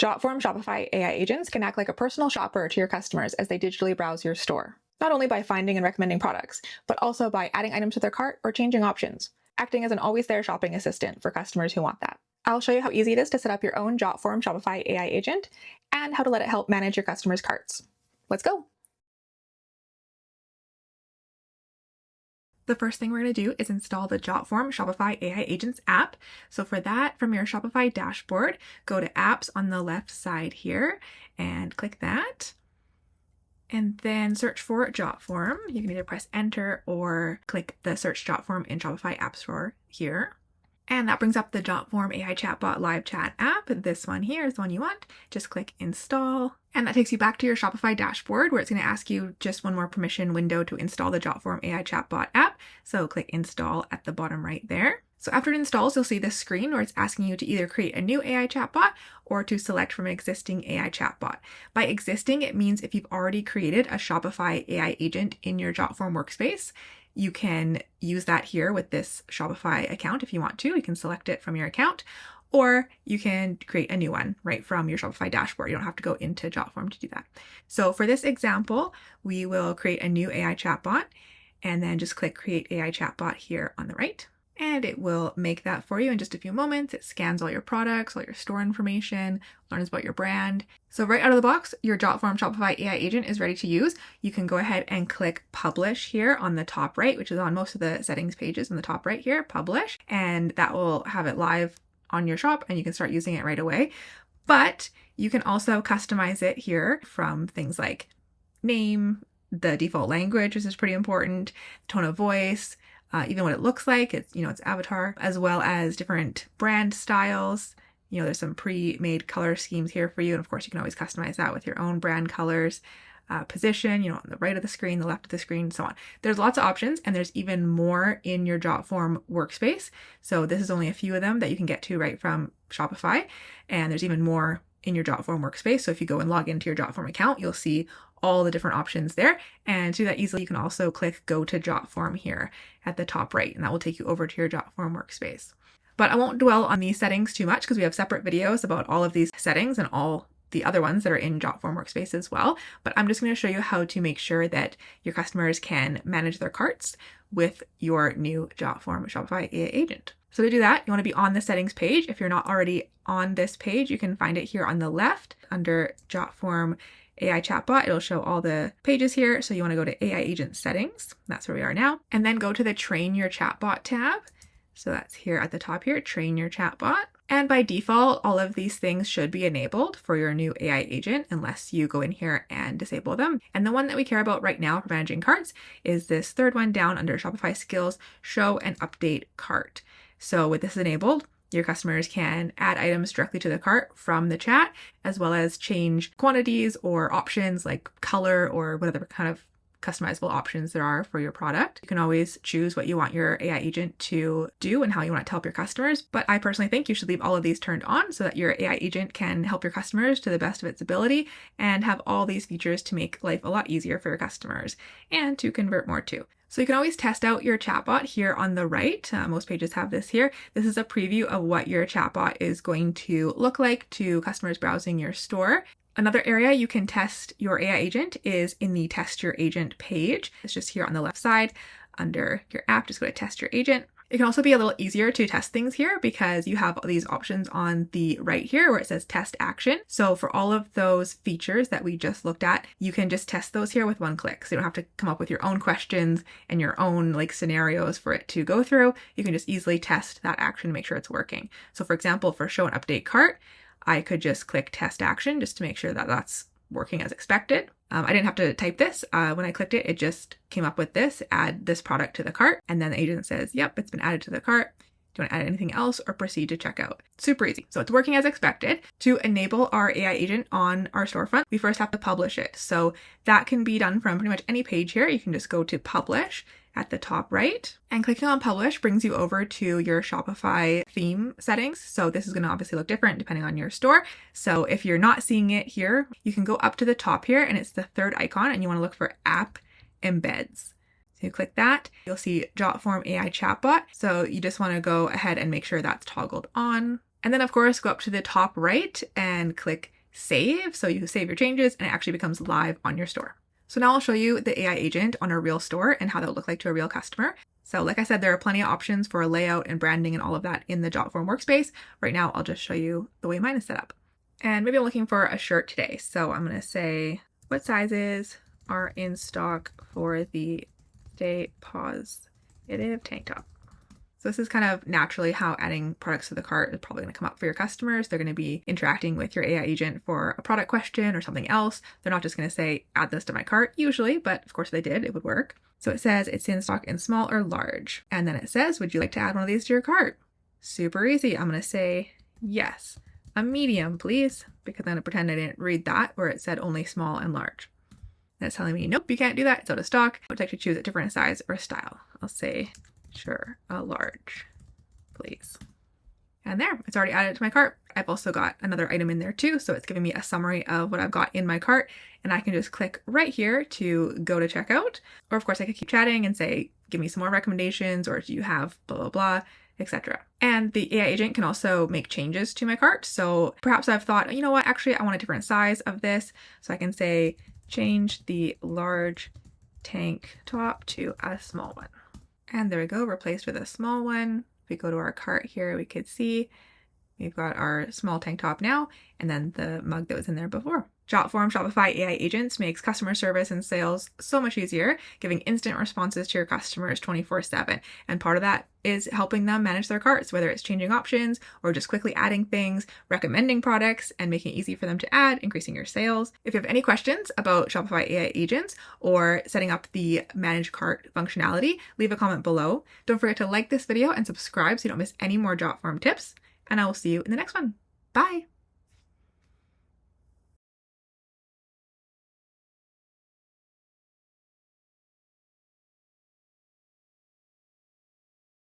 Jotform Shopify AI agents can act like a personal shopper to your customers as they digitally browse your store, not only by finding and recommending products, but also by adding items to their cart or changing options, acting as an always-there shopping assistant for customers who want that. I'll show you how easy it is to set up your own Jotform Shopify AI agent and how to let it help manage your customers' carts. Let's go. The first thing we're going to do is install the Jotform Shopify AI Agents app. So for that, from your Shopify dashboard, go to Apps on the left side here and click that. And then search for Jotform. You can either press Enter or click the Search Jotform in Shopify App Store here. And that brings up the Jotform AI Chatbot Live Chat app. This one here is the one you want. Just click Install. And that takes you back to your Shopify dashboard where it's going to ask you just one more permission window to install the Jotform AI Chatbot app. So click Install at the bottom right there. So after it installs, you'll see this screen where it's asking you to either create a new AI chatbot or to select from an existing AI chatbot. By existing, it means if you've already created a Shopify AI agent in your Jotform workspace, you can use that here with this Shopify account if you want to. You can select it from your account, or you can create a new one right from your Shopify dashboard. You don't have to go into Jotform to do that. So for this example, we will create a new AI chatbot and then just click Create AI Chatbot here on the right. And it will make that for you in just a few moments. It scans all your products, all your store information, learns about your brand. So right out of the box, your Jotform Shopify AI agent is ready to use. You can go ahead and click Publish here on the top right, which is on most of the settings pages in the top right here, Publish, and that will have it live on your shop and you can start using it right away. But you can also customize it here from things like name, the default language, which is pretty important, tone of voice, even what it looks like, its avatar, as well as different brand styles. There's some pre-made color schemes here for you. And of course, you can always customize that with your own brand colors, position, on the right of the screen, the left of the screen, so on. There's lots of options and there's even more in your Jotform workspace. So this is only a few of them that you can get to right from Shopify. And there's even more in your Jotform workspace. So if you go and log into your Jotform account, you'll see all the different options there. And to do that easily, you can also click Go to Jotform here at the top right, and that will take you over to your Jotform workspace. But I won't dwell on these settings too much because we have separate videos about all of these settings and all the other ones that are in Jotform workspace as well. But I'm just going to show you how to make sure that your customers can manage their carts with your new Jotform Shopify AI agent. So to do that, you want to be on the settings page. If you're not already on this page, you can find it here on the left under Jotform AI Chatbot. It'll show all the pages here. So you want to go to AI Agent Settings. That's where we are now. And then go to the Train Your Chatbot tab. So that's here at the top here, Train Your Chatbot. And by default, all of these things should be enabled for your new AI agent unless you go in here and disable them. And the one that we care about right now for managing carts is this third one down under Shopify Skills, Show and Update Cart. So with this enabled, your customers can add items directly to the cart from the chat, as well as change quantities or options like color or whatever kind of customizable options there are for your product. You can always choose what you want your AI agent to do and how you want it to help your customers. But I personally think you should leave all of these turned on so that your AI agent can help your customers to the best of its ability and have all these features to make life a lot easier for your customers and to convert more too. So you can always test out your chatbot here on the right. Most pages have this here. This is a preview of what your chatbot is going to look like to customers browsing your store. Another area you can test your AI agent is in the Test Your Agent page. It's just here on the left side under your app. Just go to Test Your Agent. It can also be a little easier to test things here because you have these options on the right here where it says Test Action. So for all of those features that we just looked at, you can just test those here with one click. So you don't have to come up with your own questions and your own scenarios for it to go through. You can just easily test that action to make sure it's working. So for example, for Show and Update Cart, I could just click Test Action just to make sure that that's working as expected. I didn't have to type this. When I clicked it, it just came up with this, add this product to the cart. And then the agent says, yep, it's been added to the cart. Do you want to add anything else or proceed to checkout? Super easy. So it's working as expected. To enable our AI agent on our storefront, we first have to publish it. So that can be done from pretty much any page here. You can just go to Publish at the top right, and clicking on Publish brings you over to your Shopify theme settings. So this is going to obviously look different depending on your store. So if you're not seeing it here, you can go up to the top here and it's the third icon and you want to look for App Embeds. So you click that, you'll see Jotform AI Chatbot. So you just want to go ahead and make sure that's toggled on. And then of course, go up to the top right and click save. So you save your changes and it actually becomes live on your store. So now I'll show you the AI agent on a real store and how that would look like to a real customer. So like I said, there are plenty of options for layout and branding and all of that in the Jotform workspace. Right now, I'll just show you the way mine is set up. And maybe I'm looking for a shirt today. So I'm going to say, what sizes are in stock for the Stay Positive tank top? So this is kind of naturally how adding products to the cart is probably going to come up for your customers. They're going to be interacting with your AI agent for a product question or something else. They're not just going to say, add this to my cart usually, but of course if they did, it would work. So it says it's in stock in small or large. And then it says, would you like to add one of these to your cart? Super easy. I'm going to say yes. A medium, please, because I'm going to pretend I didn't read that where it said only small and large. And it's telling me, nope, you can't do that. It's out of stock. Would you like to choose a different size or style? I'll say, sure, a large, please. And there, it's already added to my cart. I've also got another item in there too, so it's giving me a summary of what I've got in my cart, and I can just click right here to go to checkout. Or of course I could keep chatting and say, give me some more recommendations, or do you have blah, blah, blah, etc. And the AI agent can also make changes to my cart. So perhaps I've thought, you know what, actually I want a different size of this. So I can say, change the large tank top to a small one. And there we go, replaced with a small one. If we go to our cart here, we could see we've got our small tank top now, and then the mug that was in there before. Jotform Shopify AI Agents makes customer service and sales so much easier, giving instant responses to your customers 24/7. And part of that is helping them manage their carts, whether it's changing options or just quickly adding things, recommending products, and making it easy for them to add, increasing your sales. If you have any questions about Shopify AI Agents or setting up the manage cart functionality, leave a comment below. Don't forget to like this video and subscribe so you don't miss any more Jotform tips. And I will see you in the next one. Bye!